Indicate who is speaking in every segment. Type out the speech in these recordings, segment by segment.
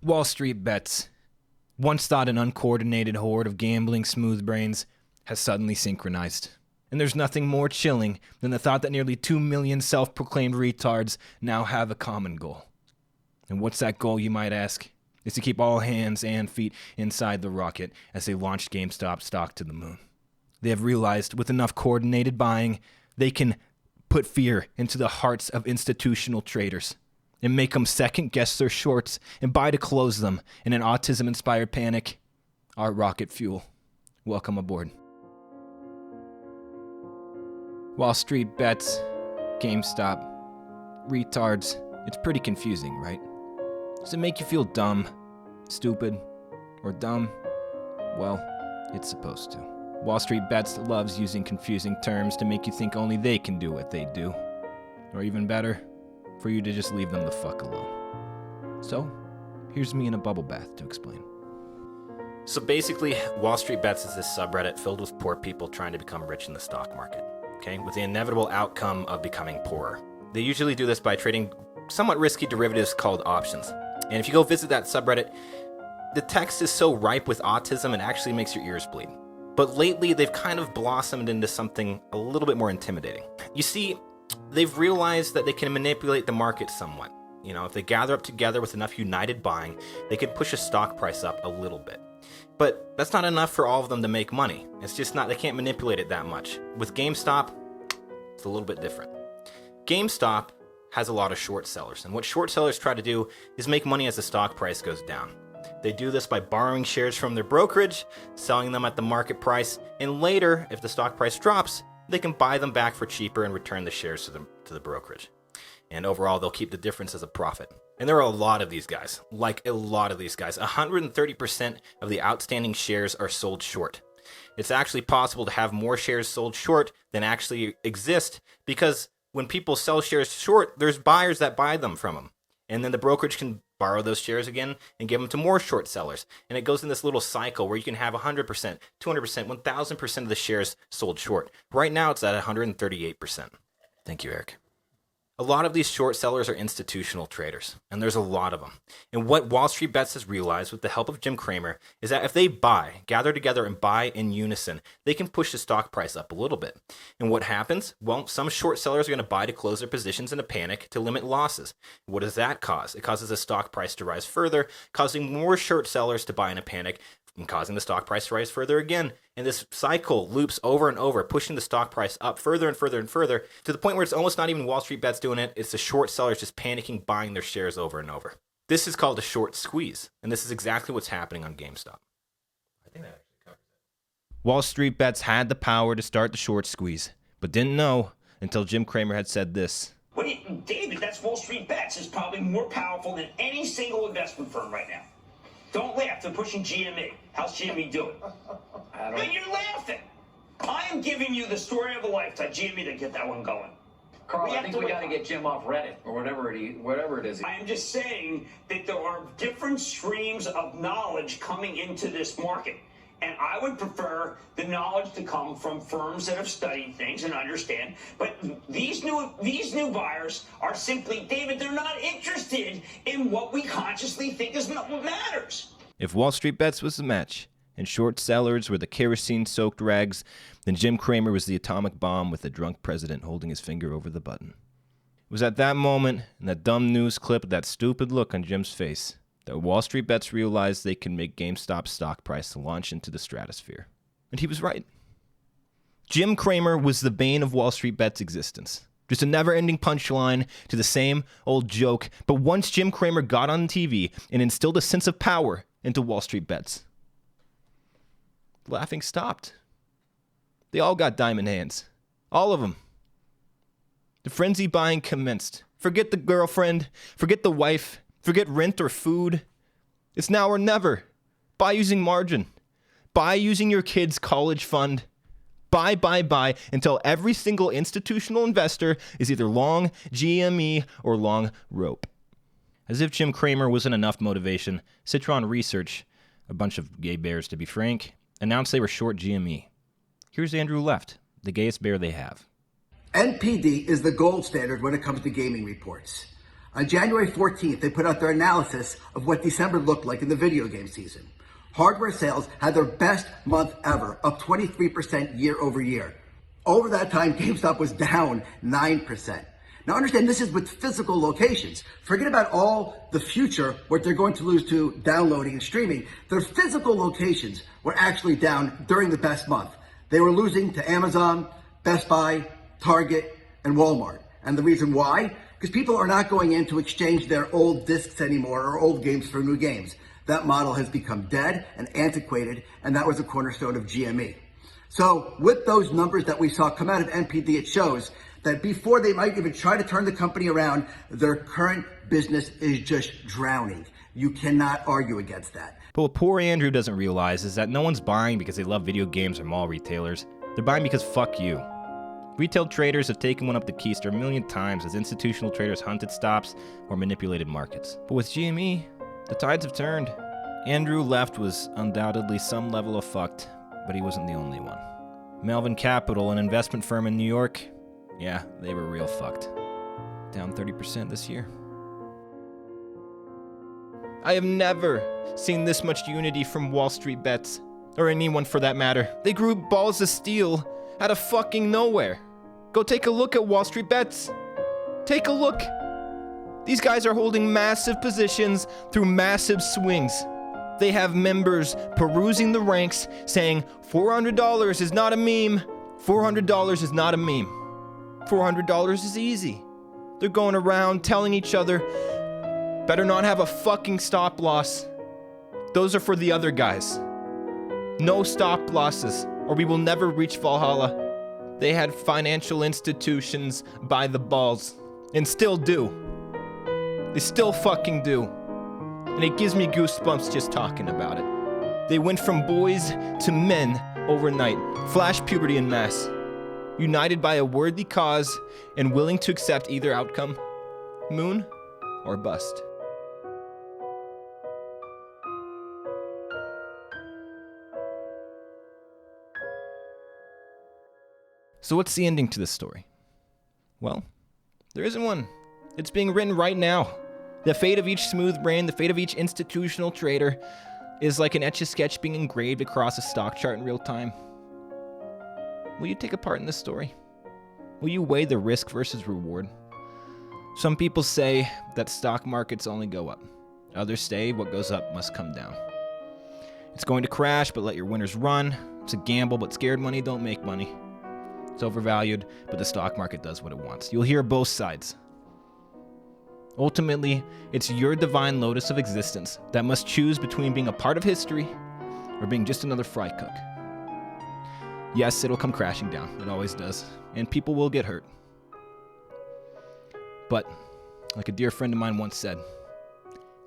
Speaker 1: Wall Street Bets, once thought an uncoordinated horde of gambling smooth brains, has suddenly synchronized. And there's nothing more chilling than the thought that nearly 2 million self-proclaimed retards now have a common goal. And what's that goal, you might ask? It's to keep all hands and feet inside the rocket as they launched GameStop stock to the moon. They have realized with enough coordinated buying, they can put fear into the hearts of institutional traders and make them second-guess their shorts and buy to close them in an autism-inspired panic. Our rocket fuel. Welcome aboard. Wall Street Bets, GameStop, retards. It's pretty confusing, right? Does it make you feel dumb, stupid, or dumb? Well, it's supposed to. Wall Street Bets loves using confusing terms to make you think only they can do what they do. Or even better, for you to just leave them the fuck alone. So, here's me in a bubble bath to explain.
Speaker 2: So basically, Wall Street Bets is this subreddit filled with poor people trying to become rich in the stock market, okay, with the inevitable outcome of becoming poorer. They usually do this by trading somewhat risky derivatives called options. And if you go visit that subreddit, the text is so ripe with autism it actually makes your ears bleed. But lately, they've kind of blossomed into something a little bit more intimidating. You see, they've realized that they can manipulate the market somewhat. You know, if they gather up together with enough united buying, they can push a stock price up a little bit. But that's not enough for all of them to make money. It's just not, they can't manipulate it that much. With GameStop, it's a little bit different. GameStop has a lot of short sellers, and what short sellers try to do is make money as the stock price goes down. They do this by borrowing shares from their brokerage, selling them at the market price, and later, if the stock price drops, they can buy them back for cheaper and return the shares to the brokerage. And overall, they'll keep the difference as a profit. And there are a lot of these guys, like a lot of these guys. 130% of the outstanding shares are sold short. It's actually possible to have more shares sold short than actually exist, because when people sell shares short, there's buyers that buy them from them. And then the brokerage can borrow those shares again and give them to more short sellers. And it goes in this little cycle where you can have 100%, 200%, 1,000% of the shares sold short. Right now, it's at 138%. Thank you, Eric. A lot of these short sellers are institutional traders, and there's a lot of them. And what Wall Street Bets has realized with the help of Jim Cramer is that if they gather together and buy in unison, they can push the stock price up a little bit. And what happens? Well, some short sellers are going to buy to close their positions in a panic to limit losses. What does that cause? It causes the stock price to rise further, causing more short sellers to buy in a panic, and causing the stock price to rise further again. And this cycle loops over and over, pushing the stock price up further and further and further, to the point where it's almost not even Wall Street Bets doing it, it's the short sellers just panicking, buying their shares over and over. This is called a short squeeze, and this is exactly what's happening on GameStop. I think that actually covers it.
Speaker 1: Wall Street Bets had the power to start the short squeeze, but didn't know until Jim Cramer had said this.
Speaker 3: David, that's Wall Street Bets is probably more powerful than any single investment firm right now. Don't laugh. They're pushing GME. How's GME doing? And you're laughing. I am giving you the story of a lifetime. GME to get that one going.
Speaker 4: Carl, I think we got to get Jim off Reddit or whatever it is.
Speaker 3: I am just saying that there are different streams of knowledge coming into this market. And I would prefer the knowledge to come from firms that have studied things and understand. But these new buyers are simply, David, they're not interested in what we consciously think is what matters.
Speaker 1: If Wall Street Bets was the match, and short sellers were the kerosene-soaked rags, then Jim Cramer was the atomic bomb with the drunk president holding his finger over the button. It was at that moment, in that dumb news clip with that stupid look on Jim's face, that Wall Street Bets realized they can make GameStop's stock price launch into the stratosphere. And he was right. Jim Cramer was the bane of Wall Street Bets' existence. Just a never-ending punchline to the same old joke. But once Jim Cramer got on TV and instilled a sense of power into Wall Street Bets, the laughing stopped. They all got diamond hands. All of them. The frenzy buying commenced. Forget the girlfriend. Forget the wife. Forget rent or food. It's now or never. Buy using margin. Buy using your kid's college fund. Buy until every single institutional investor is either long GME or long rope. As if Jim Cramer wasn't enough motivation, Citron Research, a bunch of gay bears to be frank, announced they were short GME. Here's Andrew Left, the gayest bear they have.
Speaker 5: NPD is the gold standard when it comes to gaming reports. On January 14th, they put out their analysis of what December looked like in the video game season. Hardware sales had their best month ever, up 23% year over year. Over that time, GameStop was down 9%. Now understand, this is with physical locations. Forget about all the future, what they're going to lose to downloading and streaming. Their physical locations were actually down during the best month. They were losing to Amazon, Best Buy, Target, and Walmart. And the reason why? Because people are not going in to exchange their old discs anymore or old games for new games. That model has become dead and antiquated, and that was a cornerstone of GME. So with those numbers that we saw come out of NPD, it shows that before they might even try to turn the company around, their current business is just drowning. You cannot argue against that.
Speaker 1: But what poor Andrew doesn't realize is that no one's buying because they love video games or mall retailers. They're buying because fuck you. Retail traders have taken one up the keister a million times as institutional traders hunted stops or manipulated markets. But with GME, the tides have turned. Andrew left was undoubtedly some level of fucked, but he wasn't the only one. Melvin Capital, an investment firm in New York, yeah, they were real fucked. Down 30% this year. I have never seen this much unity from WallStreetBets, or anyone for that matter. They grew balls of steel out of fucking nowhere. Go take a look at WallStreetBets. Take a look. These guys are holding massive positions through massive swings. They have members perusing the ranks saying $400 is not a meme. $400 is not a meme. $400 is easy. They're going around telling each other, better not have a fucking stop loss. Those are for the other guys. No stop losses, or we will never reach Valhalla. They had financial institutions by the balls, and still do. They still fucking do. And it gives me goosebumps just talking about it. They went from boys to men overnight, flash puberty en masse, united by a worthy cause and willing to accept either outcome, moon or bust. So what's the ending to this story? Well, there isn't one. It's being written right now. The fate of each smooth brain, the fate of each institutional trader is like an Etch-a-Sketch being engraved across a stock chart in real time. Will you take a part in this story? Will you weigh the risk versus reward? Some people say that stock markets only go up. Others say what goes up must come down. It's going to crash, but let your winners run. It's a gamble, but scared money don't make money. It's overvalued, but the stock market does what it wants. You'll hear both sides. Ultimately, it's your divine lotus of existence that must choose between being a part of history or being just another fry cook. Yes, it'll come crashing down. It always does. And people will get hurt. But, like a dear friend of mine once said,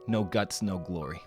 Speaker 1: no guts, no glory.